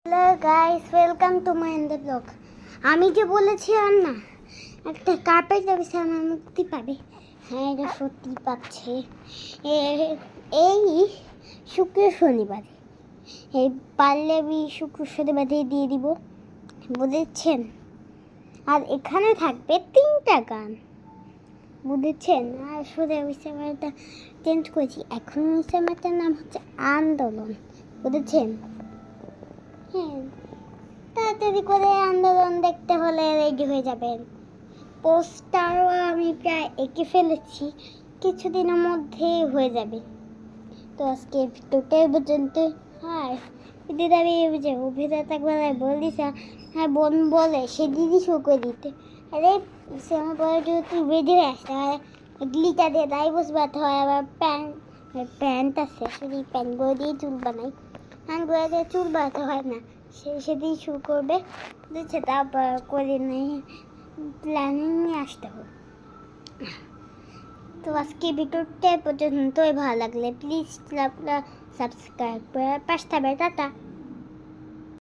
Hello guys, welcome to my the blog. আমি যে বলেছি আর না একটা কার্পেট ব্যবস্থা আমার মুক্তি পাবে। হ্যাঁ, এটা সত্যি পাচ্ছে। এই শুক্র শনিবারে এই পারলে আমি শুক্র শনিবারে দিয়ে দিব, বুঝেছেন? আর এখানে থাকবে 3টা গান, বুঝেছেন? আর শুধু সিনেমাটা চেঞ্জ করেছি, এখন সিনেমাটার নাম হচ্ছে আন্দোলন, বুঝেছেন? হ্যাঁ, তাড়াতাড়ি করে আন্দোলন দেখতে হলে রেডি হয়ে যাবেন। পোস্টারও আমি প্রায় এঁকে ফেলেছি, কিছুদিনের মধ্যেই হয়ে যাবে। তো আজকে ভিডিওটাই পর্যন্ত। আর দিদি আমি যে অভিনেতা বেলায় বলিস, হ্যাঁ বোন বলে সে দিদি শুরু করে দিতে। আরে আমার পরে তুই বেঁধে আসতে হয়, গ্লিটার দিয়ে তাই বসবাতে হয়। আবার প্যান্ট আছে, সেই প্যান্টগুলো দিয়ে চুল বানাই, হ্যান্ডগুলো দিয়ে চুল বানাতে হয় না, সেদিন শুরু করবে, বুঝছে? তারপর করে নেই প্ল্যানিং নিয়ে আসতে হবে। তো আজকে ভিডিওটা পর্যন্তই। ভালো লাগলে প্লিজ সাবস্ক্রাইব করে পাশে থাকবে। টাটা।